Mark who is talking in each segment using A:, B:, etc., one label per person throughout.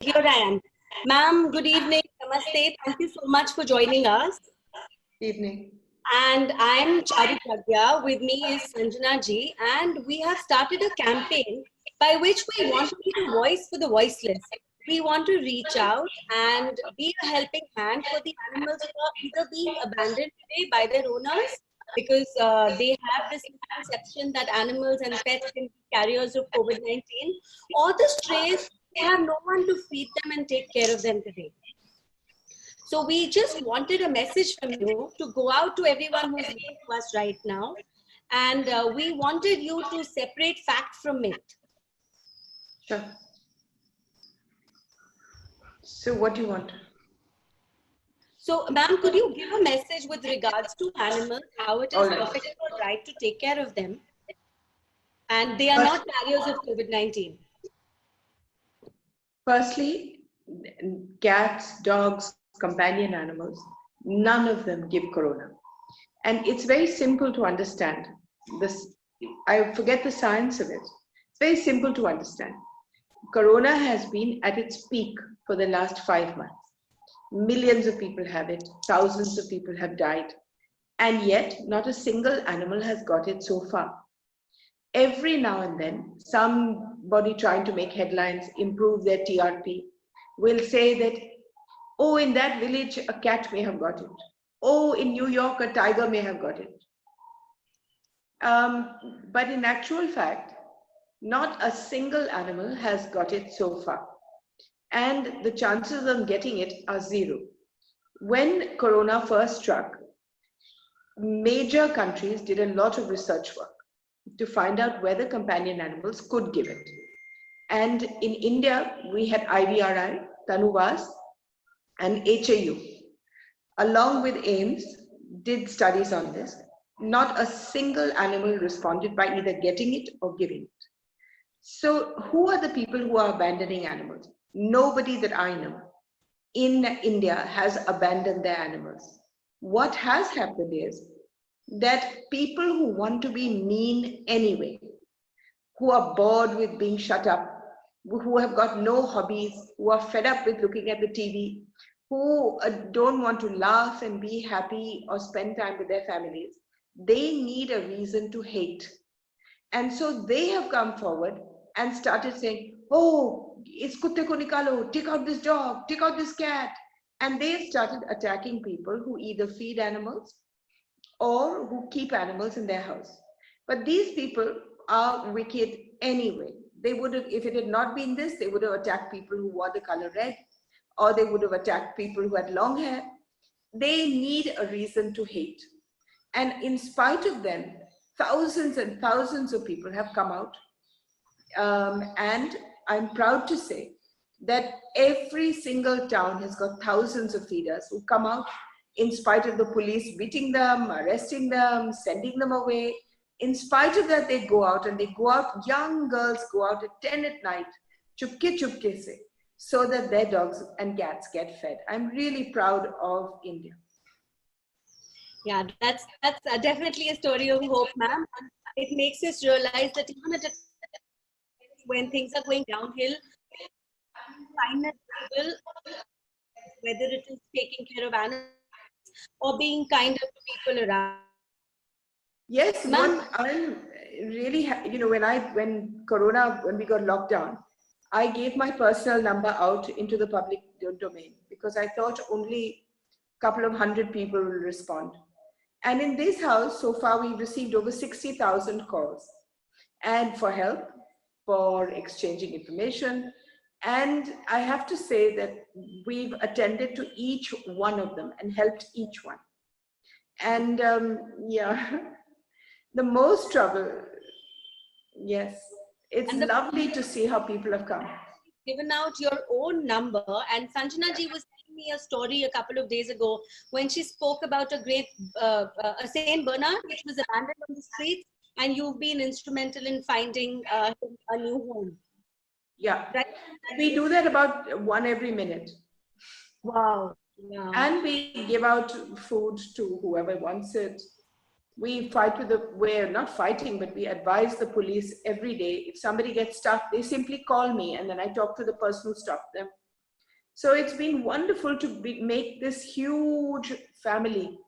A: Here I am. Ma'am, good evening. Namaste. Thank you so much for joining us.
B: Evening.
A: And I'm Charu Pragya. With me is Sanjana ji. And we have started a campaign by which we want to be the voice for the voiceless. We want to reach out and be a helping hand for the animals who are either being abandoned today by their owners because they have this misconception that animals and pets can be carriers of COVID-19, or the strays who have no one to feed them and take care of them today. So we just wanted a message from you to go out to everyone who's listening to us right now. And we wanted you to separate fact from myth.
B: Sure. So what do you want?
A: So, ma'am, could you give a message with regards to animals, how it is perfectly all right to take care of them, and they are not carriers of COVID-19?
B: Firstly, cats, dogs, companion animals, none of them give corona. And it's very simple to understand. This, I forget the science of it. It's very simple to understand. Corona has been at its peak for the last 5 months. Millions of people have it, thousands of people have died, and yet not a single animal has got it so far. Every now and then, somebody trying to make headlines, improve their TRP, will say that, oh, in that village, a cat may have got it. Oh, in New York, a tiger may have got it. But in actual fact, not a single animal has got it so far. And the chances of getting it are zero. When Corona first struck, major countries did a lot of research work to find out whether companion animals could give it. And in India, we had IVRI, Tanuvas, and HAU, along with AIMS, did studies on this. Not a single animal responded by either getting it or giving it. So who are the people who are abandoning animals? Nobody that I know in India has abandoned their animals. What has happened is that people who want to be mean anyway, who are bored with being shut up, who have got no hobbies, who are fed up with looking at the TV, who don't want to laugh and be happy or spend time with their families, they need a reason to hate. And so they have come forward and started saying, oh, is kutte ko nikalo, take out this dog, take out this cat. And they've started attacking people who either feed animals or who keep animals in their house. But these people are wicked anyway. They would have, if it had not been this, they would have attacked people who wore the color red, or they would have attacked people who had long hair. They need a reason to hate. And in spite of them, thousands and thousands of people have come out. And I'm proud to say that every single town has got thousands of feeders who come out in spite of the police beating them, arresting them, sending them away. In spite of that, they go out, and they go out, young girls go out at 10 at night, chupke chupke se, so that their dogs and cats get fed. I'm really proud of India.
A: Yeah, that's definitely a story of hope, ma'am. It makes us realize that even at a when things are going downhill, kindness will, whether it is taking care of animals or being kinder to people around.
B: Yes, I'm really, when we got locked down, I gave my personal number out into the public domain because I thought only a couple of hundred people will respond. And in this house, so far, we've received over 60,000 calls and for help, for exchanging information. And I have to say that we've attended to each one of them and helped each one. And yeah, the most trouble, yes, it's lovely to see how people have come.
A: Given out your own number, and Sanjana ji was telling me a story a couple of days ago when she spoke about a great a Saint Bernard which was abandoned on the streets, and you've been instrumental in finding a new home.
B: Yeah, right? We do that about one every minute.
A: Wow. Yeah.
B: And we give out food to whoever wants it. We fight with we're not fighting, but we advise the police every day. If somebody gets stuck, they simply call me, and then I talk to the person who stopped them. So it's been wonderful to make this huge family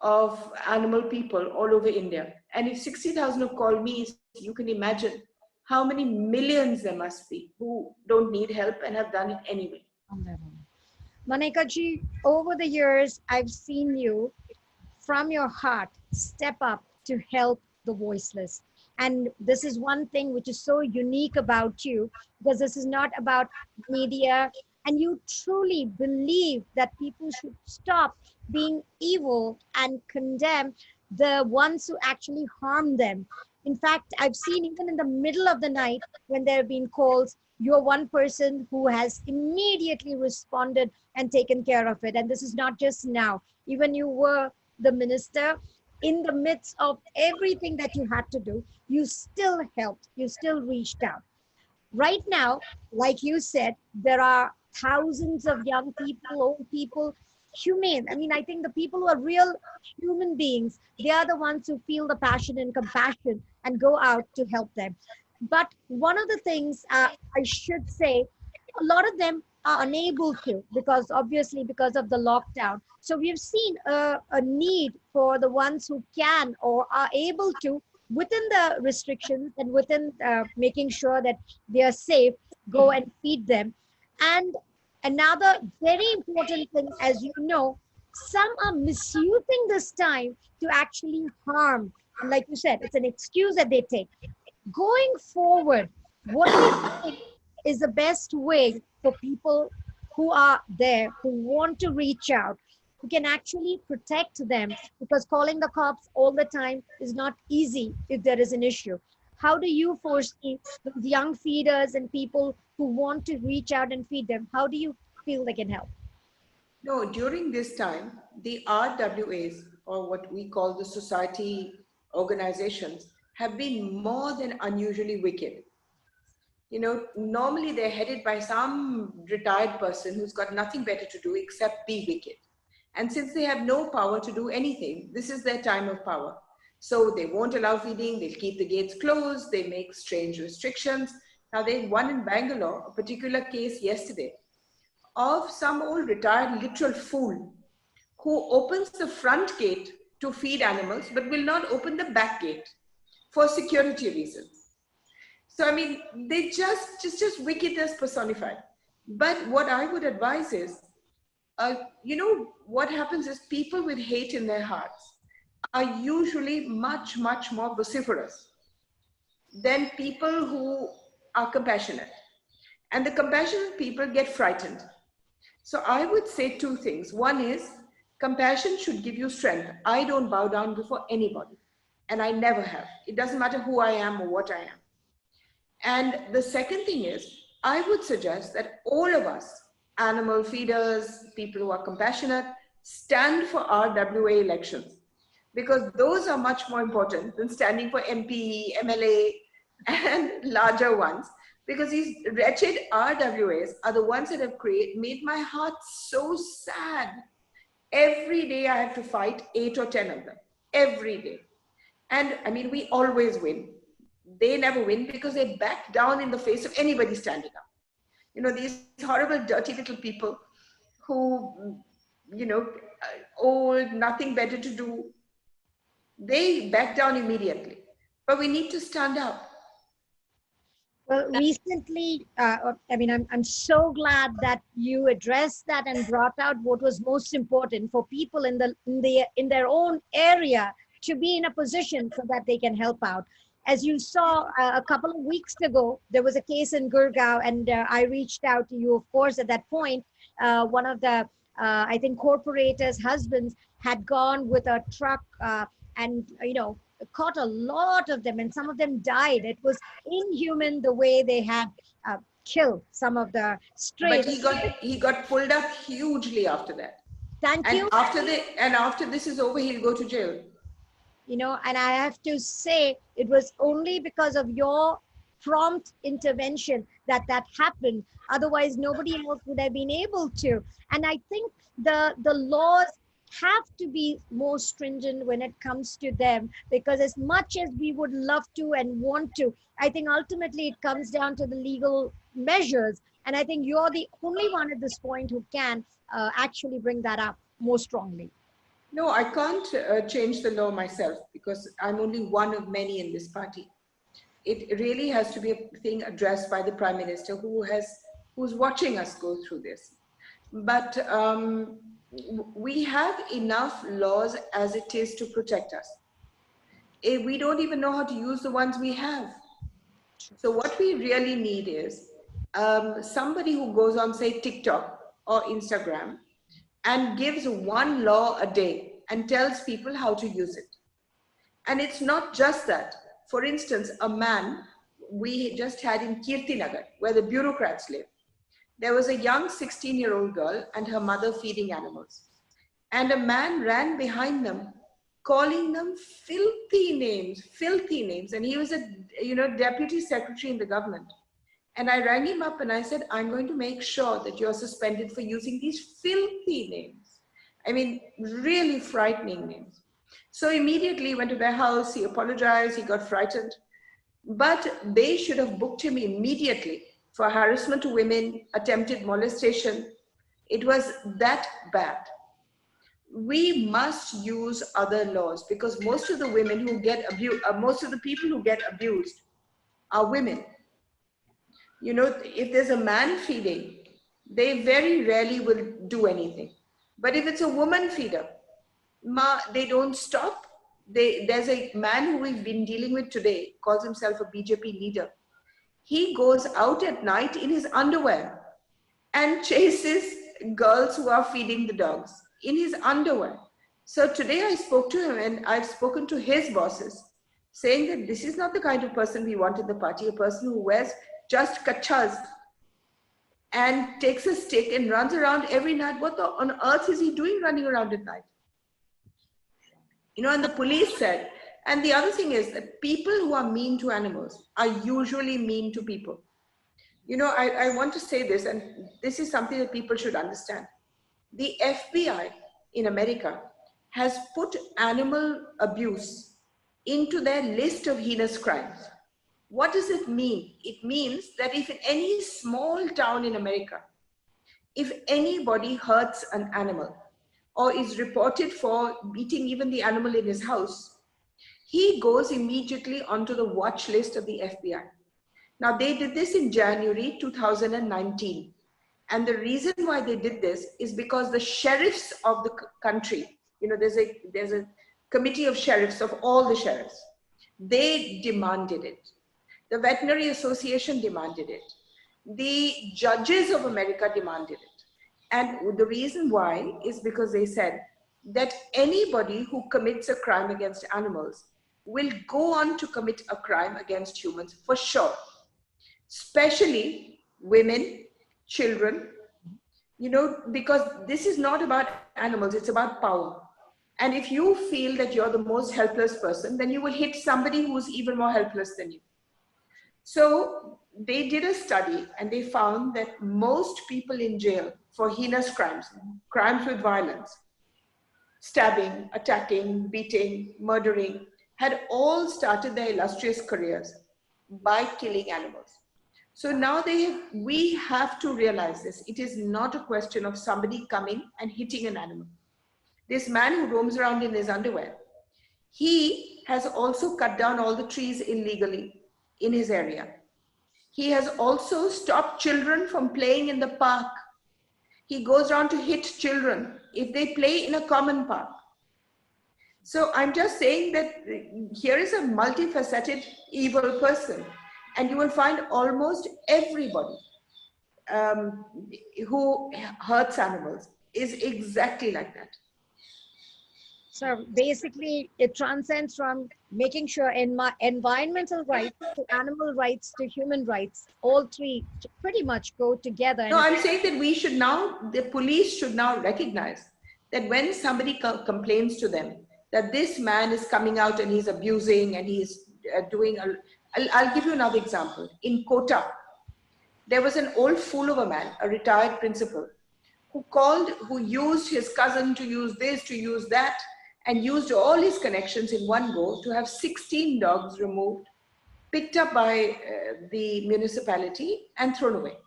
B: of animal people all over India. And if 60,000 have called me, you can imagine how many millions there must be who don't need help and have done it anyway.
C: Monica ji, over the years, I've seen you from your heart step up to help the voiceless. And this is one thing which is so unique about you, because this is not about media. And you truly believe that people should stop being evil and condemn the ones who actually harm them. In fact, I've seen even in the middle of the night when there have been calls, you're one person who has immediately responded and taken care of it. And this is not just now. Even you were the minister, in the midst of everything that you had to do, you still helped, you still reached out. Right now, like you said, there are thousands of young people, old people, humane. I mean, I think the people who are real human beings, they are the ones who feel the passion and compassion and go out to help them. But one of the things I should say, a lot of them are unable to, because obviously because of the lockdown. So we've seen a need for the ones who can or are able to, within the restrictions and within making sure that they are safe, go and feed them. And another very important thing, as you know, some are misusing this time to actually harm. And like you said, it's an excuse that they take. Going forward, what do you think is the best way for people who are there, who want to reach out, who can actually protect them? Because calling the cops all the time is not easy if there is an issue. How do you foresee the young feeders and people who want to reach out and feed them? How do you feel they can help?
B: No, during this time, the RWAs, or what we call the society organizations, have been more than unusually wicked. You know, normally they're headed by some retired person who's got nothing better to do except be wicked. And since they have no power to do anything, this is their time of power. So they won't allow feeding, they'll keep the gates closed, they make strange restrictions. Now, they won in Bangalore a particular case yesterday of some old retired literal fool who opens the front gate to feed animals but will not open the back gate for security reasons. So I mean, they just wickedness personified. But what I would advise is, you know, what happens is people with hate in their hearts are usually much more vociferous than people who are compassionate. And the compassionate people get frightened. So I would say two things. One is compassion should give you strength. I don't bow down before anybody, and I never have. It doesn't matter who I am or what I am. And the second thing is, I would suggest that all of us, animal feeders, people who are compassionate, stand for RWA elections, because those are much more important than standing for MP, MLA, and larger ones. Because these wretched RWAs are the ones that have made my heart so sad. Every day I have to fight 8 or 10 of them, every day. And I mean, we always win. They never win because they back down in the face of anybody standing up. You know, these horrible, dirty little people who, you know, old, nothing better to do, they back down immediately. But we need to stand up.
C: Well, recently, I mean, I'm so glad that you addressed that and brought out what was most important for people in their own area to be in a position so that they can help out. As you saw a couple of weeks ago, there was a case in Gurgaon, and I reached out to you, of course, at that point. One of the, I think, corporators' husbands had gone with a truck and, you know, caught a lot of them, and some of them died. It was inhuman the way they had killed some of the strays.
B: But he got pulled up hugely after that.
C: Thank
B: and
C: you.
B: After this is over, he'll go to jail.
C: You know, and I have to say, it was only because of your prompt intervention that happened. Otherwise, nobody else would have been able to. And I think the laws have to be more stringent when it comes to them, because as much as we would love to and want to, I think ultimately it comes down to the legal measures. And I think you're the only one at this point who can actually bring that up more strongly.
B: No, I can't change the law myself because I'm only one of many in this party. It really has to be a thing addressed by the Prime Minister who's watching us go through this. But we have enough laws as it is to protect us. We don't even know how to use the ones we have. So what we really need is somebody who goes on, say, TikTok or Instagram and gives one law a day and tells people how to use it. And it's not just that. For instance, a man we just had in Kirtinagar, where the bureaucrats live, there was a young 16-year-old girl and her mother feeding animals. And a man ran behind them, calling them filthy names. And he was a deputy secretary in the government. And I rang him up and I said, I'm going to make sure that you're suspended for using these filthy names. I mean, really frightening names. So immediately went to their house, he apologized, he got frightened. But they should have booked him immediately for harassment to women, attempted molestation. It was that bad. We must use other laws because most of the women who get abused, most of the people who get abused are women. You know, if there's a man feeding, they very rarely will do anything. But if it's a woman feeder, they don't stop. There's a man who we've been dealing with today, calls himself a BJP leader. He goes out at night in his underwear and chases girls who are feeding the dogs in his underwear. So today I spoke to him and I've spoken to his bosses saying that this is not the kind of person we want in the party, a person who wears just kachas and takes a stick and runs around every night. What on earth is he doing running around at night? You know, and the police said, and the other thing is that people who are mean to animals are usually mean to people. You know, I want to say this, and this is something that people should understand. The FBI in America has put animal abuse into their list of heinous crimes. What does it mean? It means that if in any small town in America, if anybody hurts an animal or is reported for beating even the animal in his house, he goes immediately onto the watch list of the FBI. Now, they did this in January 2019. And the reason why they did this is because the sheriffs of the country, you know, there's a committee of sheriffs of all the sheriffs. They demanded it. The Veterinary Association demanded it. The judges of America demanded it. And the reason why is because they said that anybody who commits a crime against animals will go on to commit a crime against humans for sure. Especially women, children, you know, because this is not about animals, it's about power. And if you feel that you're the most helpless person, then you will hit somebody who's even more helpless than you. So they did a study and they found that most people in jail for heinous crimes, crimes with violence, stabbing, attacking, beating, murdering, had all started their illustrious careers by killing animals. So now we have to realize this. It is not a question of somebody coming and hitting an animal. This man who roams around in his underwear, he has also cut down all the trees illegally in his area. He has also stopped children from playing in the park. He goes around to hit children if they play in a common park. So I'm just saying that here is a multifaceted evil person, and you will find almost everybody who hurts animals is exactly like that.
C: So basically, it transcends from making sure environmental rights to animal rights to human rights, all three pretty much go together.
B: No, I'm saying that we should now, the police should now recognize that when somebody complains to them that this man is coming out and he's abusing and he's doing, I'll give you another example. In Kota, there was an old fool of a man, a retired principal, who used his cousin to use this, to use that, and used all his connections in one go to have 16 dogs removed, picked up by the municipality and thrown away.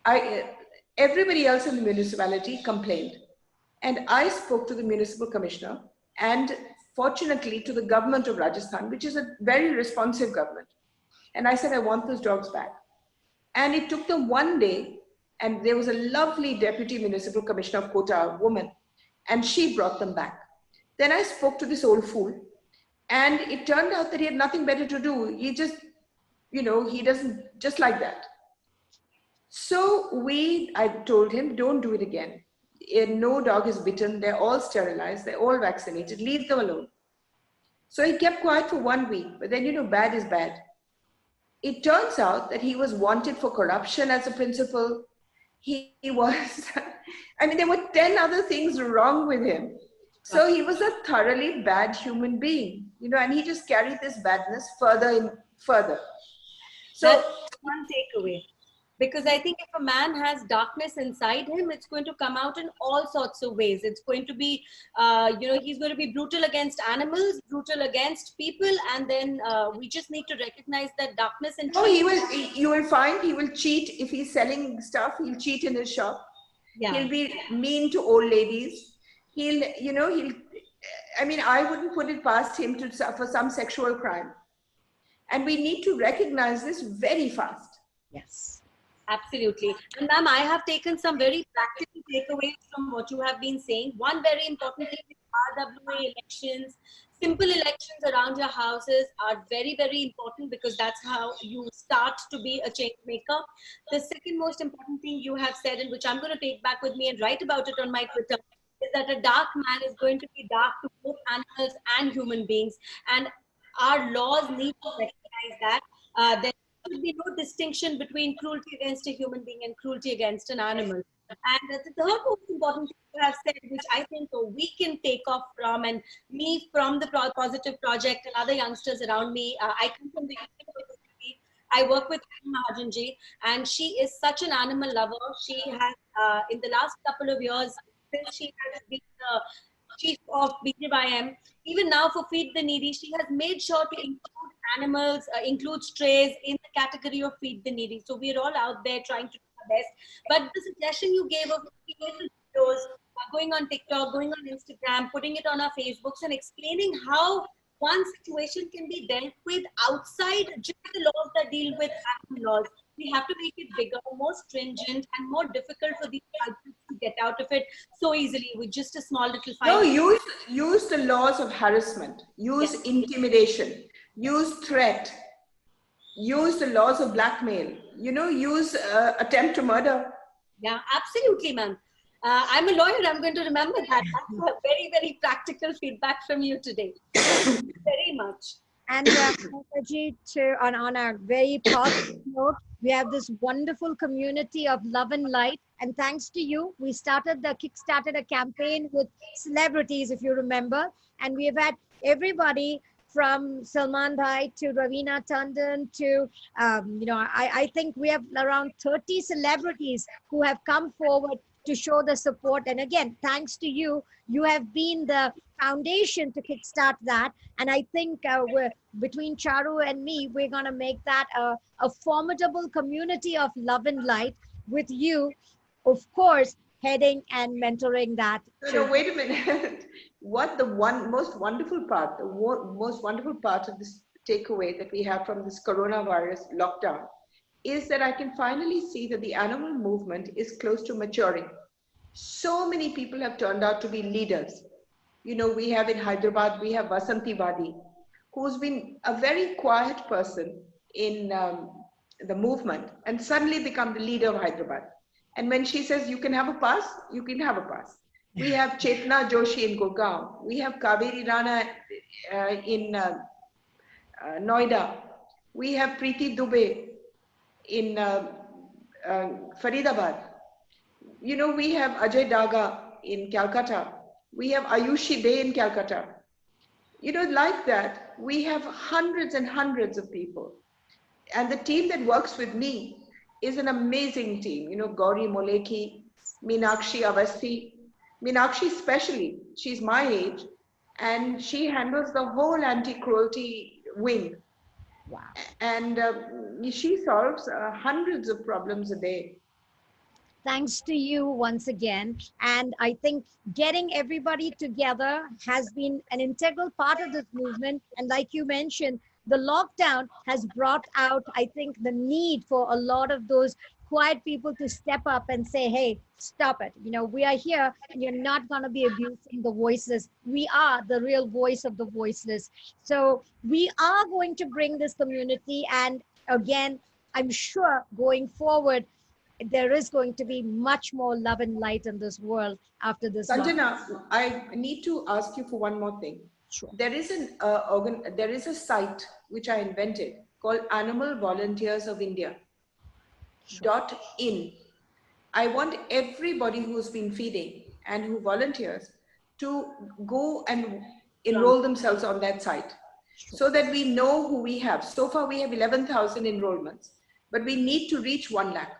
B: everybody else in the municipality complained. And I spoke to the municipal commissioner and fortunately to the government of Rajasthan, which is a very responsive government. And I said, I want those dogs back. And it took them one day, and there was a lovely deputy municipal commissioner of Kota, a woman, and she brought them back. Then I spoke to this old fool, and it turned out that he had nothing better to do. He just, he doesn't, just like that. So I told him, don't do it again. No dog is bitten. They're all sterilized. They're all vaccinated. Leave them alone. So he kept quiet for 1 week, but then, bad is bad. It turns out that he was wanted for corruption as a principal. He was, there were 10 other things wrong with him. So he was a thoroughly bad human being, and he just carried this badness further. So
A: that's one takeaway. Because I think if a man has darkness inside him, it's going to come out in all sorts of ways. It's going to be, he's going to be brutal against animals, brutal against people. And then we just need to recognize that darkness and
B: you will find he will cheat. If he's selling stuff, he'll cheat in his shop. Yeah. He'll be mean to old ladies. I wouldn't put it past him to suffer some sexual crime. And we need to recognize this very fast.
C: Yes.
A: Absolutely. And ma'am, I have taken some very practical takeaways from what you have been saying. One very important thing is RWA elections. Simple elections around your houses are very, very important because that's how you start to be a change maker. The second most important thing you have said, and which I'm going to take back with me and write about it on my Twitter, is that a dark man is going to be dark to both animals and human beings. And our laws need to recognize that. There should be no distinction between cruelty against a human being and cruelty against an animal. And the third most important thing you have said, which I think we can take off from, and me from the Positive Project and other youngsters around me, I come from the university. I work with Mahajanji, and she is such an animal lover. She has, in the last couple of years, since she has been the chief of BJYM, even now for Feed the Needy, she has made sure to include animals, include strays in the category of Feed the Needy. So we're all out there trying to do our best. But the suggestion you gave of creating videos, going on TikTok, going on Instagram, putting it on our Facebooks and explaining how one situation can be dealt with outside just the laws that deal with animal laws. We have to make it bigger, more stringent, and more difficult for these culprits to get out of it so easily with just a small little fine.
B: No, use the laws of harassment, use intimidation, use threat, use the laws of blackmail, use attempt to murder.
A: Yeah, absolutely, ma'am. I'm a lawyer. I'm going to remember that. That's a very, very practical feedback from you today. Very much.
C: And on a very positive note, we have this wonderful community of love and light. And thanks to you, we kickstarted a campaign with celebrities, if you remember. And we have had everybody from Salman Bhai to Ravina Tandon to, I think we have around 30 celebrities who have come forward to show the support. And again, thanks to you, you have been the foundation to kickstart that. And I think between Charu and me, we're going to make that a formidable community of love and light with you, of course, heading and mentoring that.
B: No, wait a minute. What the most wonderful part of this takeaway that we have from this coronavirus lockdown is that I can finally see that the animal movement is close to maturing. So many people have turned out to be leaders. We have in Hyderabad, we have Vasanti Wadi, who's been a very quiet person in the movement and suddenly become the leader of Hyderabad. And when she says, you can have a pass, you can have a pass. We have Chetna Joshi in Gurgaon. We have Kaveri Rana in Noida. We have Preeti Dubey in Faridabad. We have Ajay Daga in Calcutta. We have Ayushi Day in Calcutta. Like that, we have hundreds and hundreds of people. And the team that works with me is an amazing team. Gauri Moleki, Meenakshi Avasthi. Meenakshi especially, she's my age, and she handles the whole anti-cruelty wing.
C: Wow.
B: And she solves hundreds of problems a day.
C: Thanks to you once again. And I think getting everybody together has been an integral part of this movement. And like you mentioned, the lockdown has brought out, I think, the need for a lot of those quiet people to step up and say, hey, stop it. You know, we are here and you're not going to be abusing the voiceless. We are the real voice of the voiceless. So we are going to bring this community. And again, I'm sure going forward, there is going to be much more love and light in this world after this.
B: Sanjana, I need to ask you for one more thing.
C: Sure.
B: There is there is a site which I invented called Animal Volunteers of India. .in. I want everybody who's been feeding and who volunteers to go and enroll themselves on that site so that we know who we have. So far we have 11,000 enrollments, but we need to reach 1 lakh.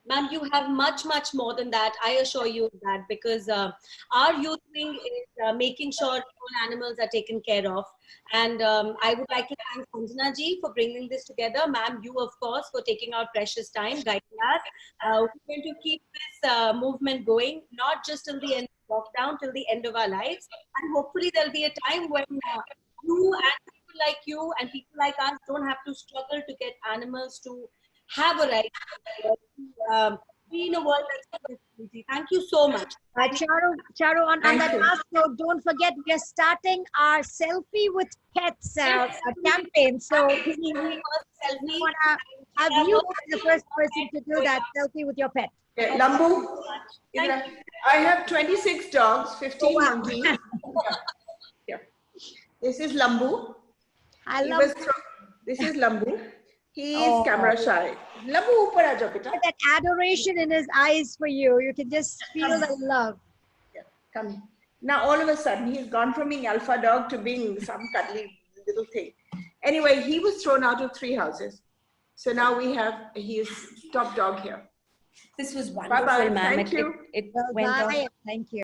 A: Ma'am, you have much, much more than that. I assure you of that, because our youth wing is making sure all animals are taken care of. And I would like to thank Sanjana ji for bringing this together. Ma'am, you, of course, for taking out precious time, guiding us. We're going to keep this movement going, not just till the end of lockdown, till the end of our lives. And hopefully there'll be a time when you and people like you and people like us don't have to struggle to get animals to have a right to be in a world that's easy. Thank you so much.
C: Charu, on that last note, don't forget we are starting our selfie with pets campaign. So we want to have you be the first person to do that selfie with your pet.
B: Okay, Lambu, I have 26 dogs, 15 monkeys. Yeah. This is Lambu. This is Lambu. He is camera shy. Lambu, upar aa jao, beta.
C: That adoration in his eyes for you. You can just feel the love.
B: Yeah, come here. Now, all of a sudden, he's gone from being alpha dog to being some cuddly little thing. Anyway, he was thrown out of 3 houses. So now he is top dog here.
A: This was wonderful,
B: Bye-bye.
A: ma'am.
B: Thank you.
A: It
C: Well,
A: went on.
C: bye. Thank you.